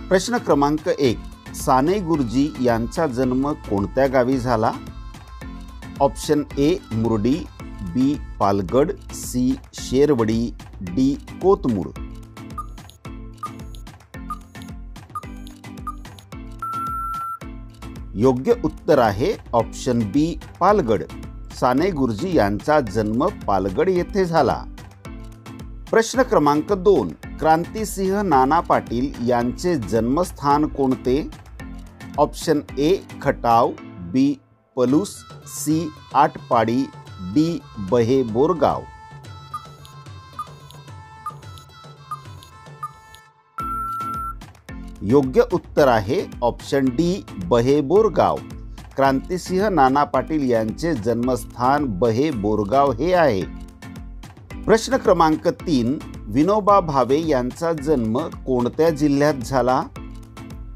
प्रश्न क्रमांक 1. साने गुरुजी यांचा जन्म कोणत्या गावी झाला? Option A Murdi, B Palgad, C Shervadi, D Kothmud. योग्य उत्तर आहे ऑप्शन बी पालगड. साने गुरुजी यांचा जन्म पालगड येथे झाला. प्रश्न क्रमांक 2. क्रांतिसिंह नाना पाटील यांचे जन्मस्थान कोणते? Option A Khatav, B Palus, C Atpadi, D Bahe Borgaon. योग्य उत्तर आहे ऑप्शन डी बहे बोरगाव. क्रांतिसिंह नाना पाटील यांचे जन्मस्थान बहे बोरगाव हे आहे. प्रश्न क्रमांक 3. विनोबा भावे यांचा जन्म कोणत्या जिल्ह्यात झाला?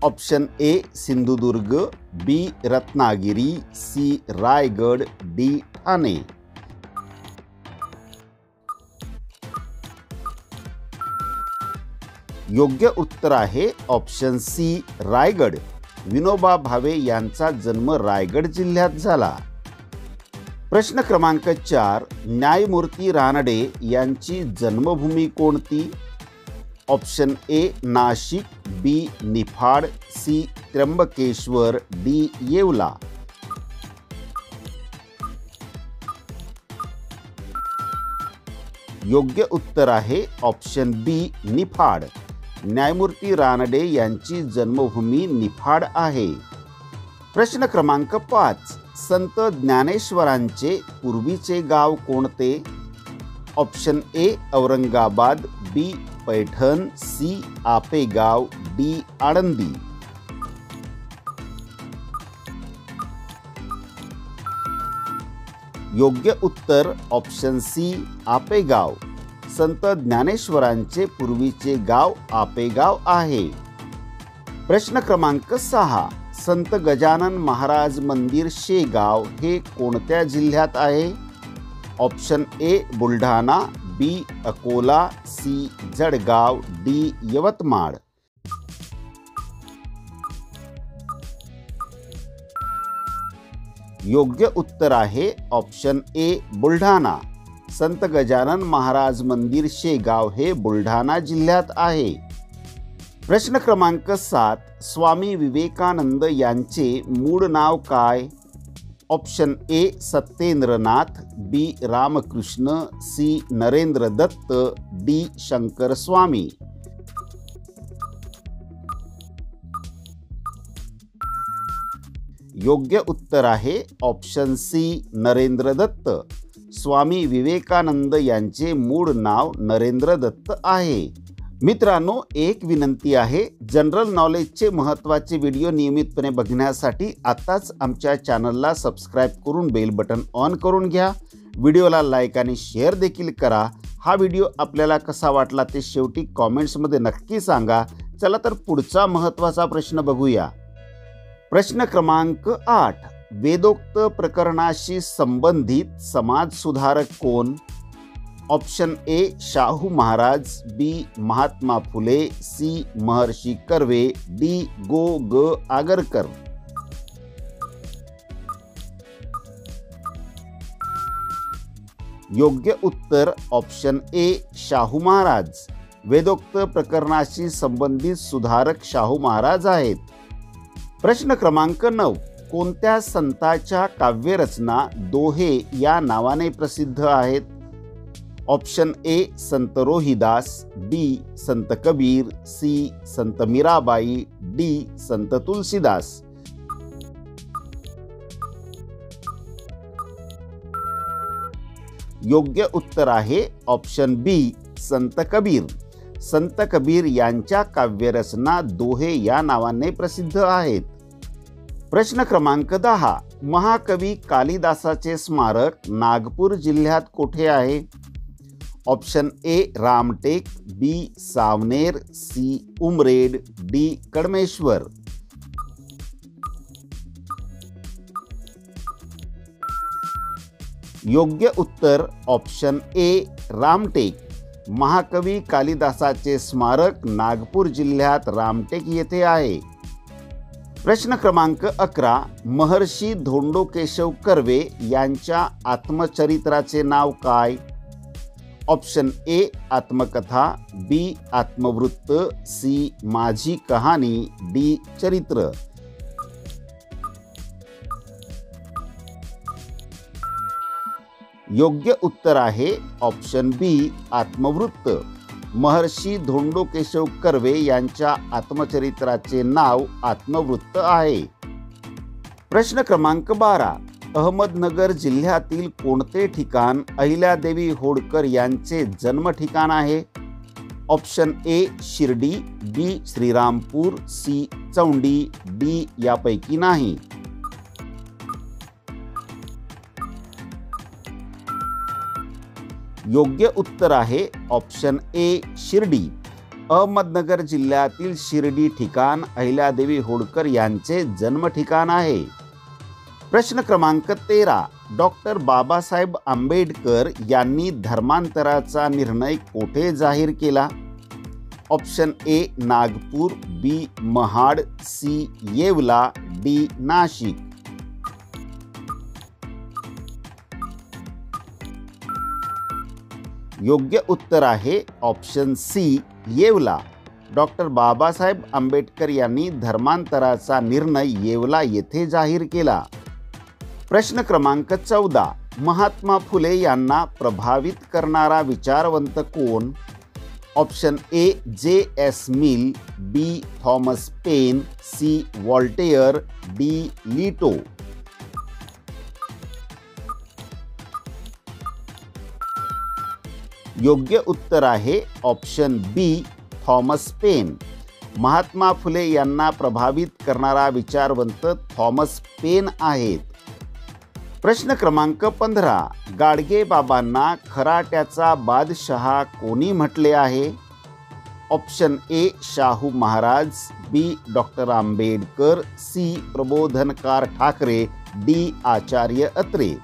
Option A Sindhudurg, B Ratnagiri, C Raigad, D Thane. योग्य उत्तर आहे ऑप्शन सी रायगड. विनोबा भावे यांचा जन्म रायगड जिल्ह्यात झाला. प्रश्न क्रमांक 4. न्यायमूर्ती रानडे यांची जन्मभूमी कोणती? Option A Nashik, B Niphad, C Trimbakeshwar, D Yeola. योग्य उत्तर आहे ऑप्शन बी निफाड. न्यायमूर्ती रानडे यांची जन्मभूमी निफाड आहे. प्रश्न क्रमांक 5. संत ज्ञानेश्वरांचे पूर्वीचे गाव कोणते? Option A Aurangabad, B Paithan, C Apegaon, D Alandi. योग्य उत्तर ऑप्शन सी आपेगाव. संत ज्ञानेश्वरांचे पूर्वीचे गाव आपेगाव आहे. प्रश्न क्रमांक 6. संत गजानन महाराज मंदिर शेगाव हे कोणत्या जिल्ह्यात आहे? Option A Buldhana, B Akola, C Jalgaon, D Yavatmal. योग्य उत्तर आहे ऑप्शन ए बुलढाणा. संत गजानन महाराज मंदिर शेगाव हे बुलढाणा जिल्ह्यात आहे. प्रश्न क्रमांक 7. स्वामी विवेकानंद यांचे मूळ नाव काय? Option A Satyendranath, B Ramakrishna, C Narendra Datta, D Shankar Swami. योग्य उत्तर आहे ऑप्शन सी नरेंद्र दत्त. स्वामी विवेकानंद यांचे मूळ नाव नरेंद्र दत्त आहे. मित्रांनो, एक विनंती आहे, जनरल नॉलेजचे महत्त्वाचे व्हिडिओ नियमितपणे बघण्यासाठी आताच आमच्या चॅनलला सबस्क्राईब करून बेल बटन ऑन करून घ्या. व्हिडिओला लाईक आणि शेअर देखील करा. हा व्हिडिओ आपल्याला कसा वाटला ते शेवटी कॉमेंट्समध्ये नक्की सांगा. चला तर पुढचा महत्त्वाचा प्रश्न बघूया. प्रश्न क्रमांक 8. वेदोक्त प्रकरणाशी संबंधित समाजसुधारक कोण? Option A Shahu Maharaj, B Mahatma Phule, C Maharshi Karve, D Go Ga Agarkar. योग्य उत्तर ऑप्शन ए शाहू महाराज. वेदोक्त प्रकरणाशी संबंधित सुधारक शाहू महाराज आहेत. प्रश्न क्रमांक 9. कोणत्या संताच्या काव्यरचना दोहे या नावाने प्रसिद्ध आहेत? Option A Sant Rohidas, B Sant Kabir, C Sant Mirabai, D संत तुलसीदास. योग्य उत्तर आहे ऑप्शन बी संत कबीर. संत कबीर यांच्या काव्यरचना दोहे या नावाने प्रसिद्ध आहेत. प्रश्न क्रमांक 10. महाकवी कालिदासाचे स्मारक नागपूर जिल्ह्यात कोठे आहे? Option A Ramtek, B Saoner, C Umred, D Kadmeshwar. योग्य उत्तर ऑप्शन ए रामटेक. महाकवी कालिदासाचे स्मारक नागपूर जिल्ह्यात रामटेक येथे आहे. प्रश्न क्रमांक 11. महर्षी धोंडो केशव कर्वे यांच्या आत्मचरित्राचे नाव काय? ऑप्शन ए आत्मकथा, बी आत्मवृत्त, सी माझी कहाणी, डी चरित्र. योग्य उत्तर आहे ऑप्शन बी आत्मवृत्त. महर्षी धोंडो केशव कर्वे यांच्या आत्मचरित्राचे नाव आत्मवृत्त आहे. प्रश्न क्रमांक 12. अहमदनगर जिल्ह्यातील कोणते ठिकाण अहिल्यादेवी होळकर यांचे जन्म ठिकाण आहे? Option A Shirdi, B Shrirampur, C Chondi, D यापैकी नाही. योग्य उत्तर आहे ऑप्शन ए शिर्डी. अहमदनगर जिल्ह्यातील शिर्डी ठिकाण अहिल्यादेवी होळकर यांचे जन्म ठिकाण आहे. प्रश्न क्रमांक 13. डॉक्टर बाबासाहेब आंबेडकर यांनी धर्मांतराचा निर्णय कोठे जाहीर केला? Option A Nagpur, B Mahad, C Yeola, D Nashik. योग्य उत्तर आहे option C Yeola. Doctor Babasaheb Ambedkar यांनी धर्मांतराचा निर्णय येवला येथे जाहीर केला. प्रश्न क्रमांक 14. महात्मा फुले यांना प्रभावित करणारा विचारवंत कोण? Option A J S. Mill, B Thomas Paine, C Voltaire, D लिटो. योग्य उत्तर आहे option B Thomas Paine. Mahatma Phule यांना प्रभावित करणारा विचारवंत थॉमस पेन आहेत. प्रश्न क्रमांक 15. गाडगेबाबांना खराट्याचा बादशहा कोणी म्हटले आहे? Option A Shahu Maharaj, B doctor Ambedkar, C Prabodhankar Thackeray, D Acharya Atre.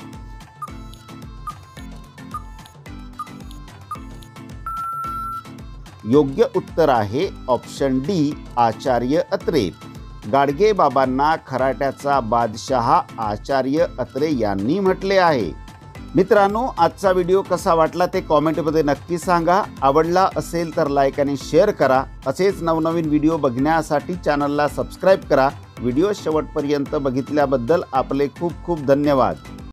योग्य उत्तर आहे ऑप्शन डी आचार्य अत्रे. गाडगेबाबांना खराट्याचा बादशहा आचार्य अत्रे यांनी म्हटले आहे. मित्रांनो, आजचा व्हिडिओ कसा वाटला ते कॉमेंटमध्ये नक्की सांगा. आवडला असेल तर लाईक आणि शेअर करा. असेच नवनवीन व्हिडिओ बघण्यासाठी चॅनलला सबस्क्राईब करा. व्हिडिओ शेवटपर्यंत बघितल्याबद्दल आपले खूप खूप धन्यवाद.